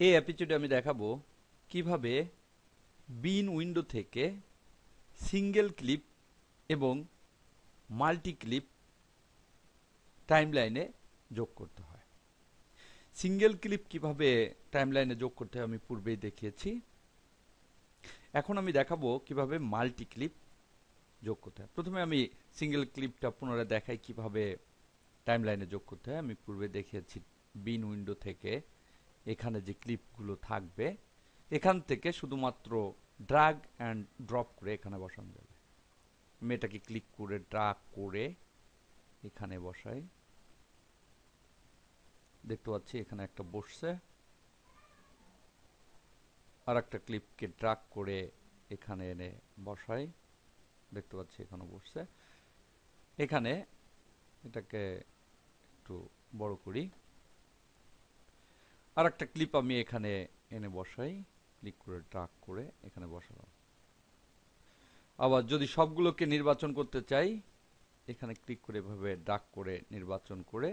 এই এপিসোডে আমি দেখাবো কিভাবে বিন উইন্ডো থেকে সিঙ্গেল ক্লিপ এবং মাল্টি ক্লিপ টাইমলাইনে যোগ করতে হয়। সিঙ্গেল ক্লিপ কিভাবে টাইমলাইনে যোগ করতে হয় আমি পূর্বেই দেখিয়েছি। এখন আমি দেখাবো কিভাবে মাল্টি ক্লিপ যোগ করতে হয়। প্রথমে আমি সিঙ্গেল ক্লিপটা পুনরায় দেখাই কিভাবে টাইমলাইনে যোগ করতে হয়। আমি পূর্বে দেখিয়েছি বিন উইন্ডো থেকে এখানে যে ক্লিপগুলো থাকবে এখান থেকে শুধুমাত্র ড্র্যাগ অ্যান্ড ড্রপ করে এখানে বসানো যাবে। আমি এটাকে ক্লিক করে ড্র্যাগ করে এখানে বসাই, দেখতে পাচ্ছি এখানে একটা বসছে। আর একটা ক্লিপকে ড্র্যাগ করে এখানে এনে বসাই, দেখতে পাচ্ছি এখানে বসছে। এখানে এটাকে একটু বড় করি, আর একটা ক্লিপ আমি এখানে এনে বসাই, ক্লিক করে ড্র্যাগ করে এখানে বসালাম। আবার যদি সবগুলোকে নির্বাচন করতে চাই এখানে ক্লিক করে এভাবে ড্র্যাগ করে নির্বাচন করে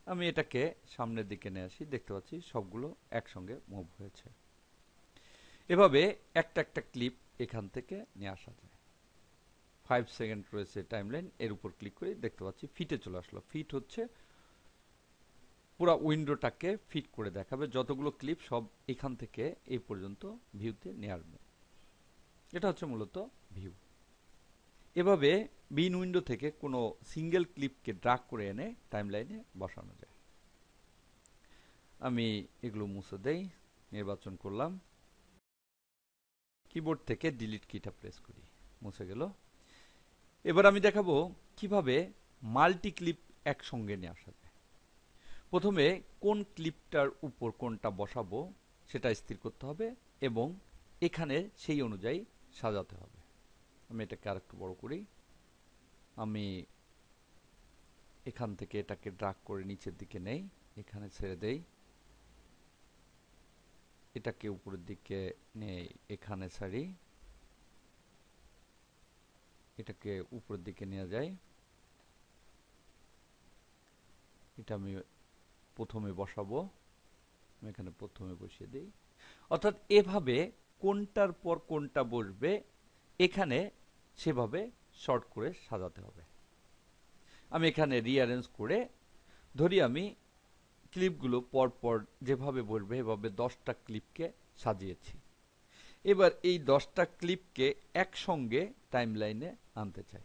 আমি এটাকে সামনের দিকে নিয়ে আসি, দেখতে পাচ্ছি সবগুলো একসঙ্গে মুভ হয়েছে। এভাবে একটা একটা ক্লিপ এখান থেকে নিয়ে আসা যায়। 5 সেকেন্ড রয়েছে টাইমলাইন, এর উপর ক্লিক করে দেখতে পাচ্ছি ফিটে চলে আসলো। ফিট হচ্ছে পুরো উইন্ডোটাকে ফিট করে দেখাবে, যতগুলো ক্লিপ সব এখান থেকে এই পর্যন্ত ভিউতে নিয়ে আসবে। এটা হচ্ছে মূলত ভিউ। এভাবে বিন উইন্ডো থেকে কোনো সিঙ্গেল ক্লিপকে ড্র্যাগ করে এনে টাইমলাইনে বসানো যায়। আমি এগুলো মুছে দেই, নির্বাচন করলাম, কিবোর্ড থেকে ডিলিট কিটা প্রেস করি, মুছে গেল। এবার আমি দেখাবো কিভাবে মাল্টি ক্লিপ একসঙ্গে নিয়ে আসা যায়। প্রথমে কোন ক্লিপটার উপর কোনটা বসাবো সেটা স্থির করতে হবে এবং এখানে সেই অনুযায়ী সাজাতে হবে। আমি এটাকে আরেকটু বড় করি, আমি এখান থেকে এটাকে ড্র্যাগ করে নিচের দিকে নেই, এখানে ছেড়ে দেই, এটাকে উপরের দিকে নেই, এখানে ছাড়ি, এটাকে উপরের দিকে নিয়ে যাই, এটা আমি প্রথমে বসাবো, আমি এখানে প্রথমে বসিয়ে দিই। অর্থাৎ এভাবে কোনটার পর কোনটা বসবে এখানে সেভাবে শর্ট করে সাজাতে হবে। আমি এখানে রিঅ্যারেঞ্জ করে ধরি আমি ক্লিপগুলো পরপর যেভাবে বসবে এভাবে 10টা ক্লিপকে সাজিয়েছি। এবার এই 10টা ক্লিপকে একসঙ্গে টাইমলাইনে আনতে চাই।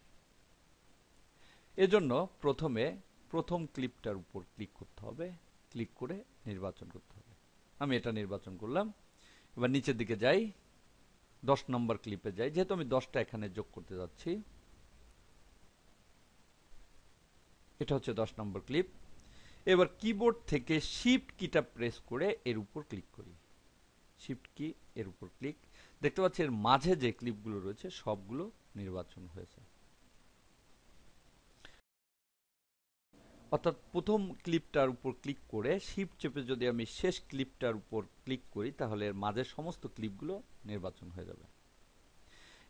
এজন্য প্রথমে প্রথম ক্লিপটার উপর ক্লিক করতে হবে, ক্লিক করে নির্বাচন করতে হবে। আমি এটা নির্বাচন করলাম। এবার নিচের দিকে যাই, 10 নম্বর ক্লিপে যাই, যেহেতু আমি 10টা এখানে যোগ করতে যাচ্ছি। এটা হচ্ছে 10 নম্বর ক্লিপ। এবার কিবোর্ড থেকে শিফট কিটা প্রেস করে এর উপর ক্লিক করি, শিফট কি এর উপর ক্লিক, দেখতে পাচ্ছি এর মাঝে যে ক্লিপগুলো রয়েছে সবগুলো নির্বাচন হয়েছে। অর্থাৎ প্রথম ক্লিপটার উপর ক্লিক করে শিফট চেপে যদি আমি শেষ ক্লিপটার উপর ক্লিক করি তাহলে এর মাঝে সমস্ত ক্লিপগুলো নির্বাচন হয়ে যাবে।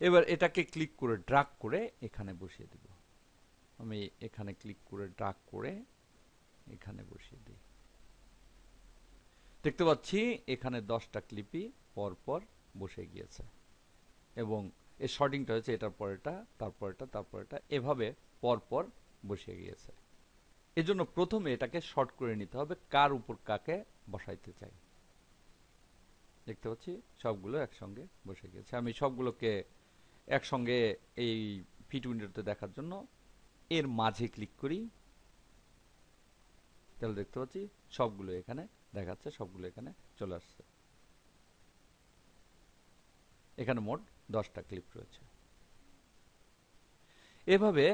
এবার এটাকে ক্লিক করে ড্র্যাগ করে এখানে বসিয়ে দেব। আমি এখানে ক্লিক করে ড্র্যাগ করে এখানে বসিয়ে দিই, দেখতে পাচ্ছি এখানে 10টা ক্লিপই পরপর বসে গিয়েছে এবং এর শর্টিংটা হচ্ছে এটার পরেটা, তারপরেটা, তারপরেটা, এভাবে পরপর বসে গিয়েছে। এজন্য প্রথমে এটাকে শর্ট করে নিতে হবে কার উপর কাকে বসাইতে চাই। দেখতে পাচ্ছি সবগুলো একসঙ্গে বসে গেছে। আমি সবগুলোকে একসঙ্গে এই ফিট উইন্ডোতে দেখার জন্য এর মাঝে ক্লিক করি, তাহলে দেখতে পাচ্ছি সবগুলো এখানে দেখাচ্ছে, সবগুলো এখানে চলে আসছে। এখানে মোট 10টা ক্লিপ রয়েছে। এভাবে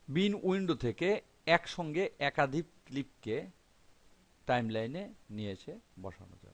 বিন উইন্ডো থেকে একসঙ্গে একাধিক ক্লিপকে টাইমলাইনে নিয়ে এসে বসানো যায়।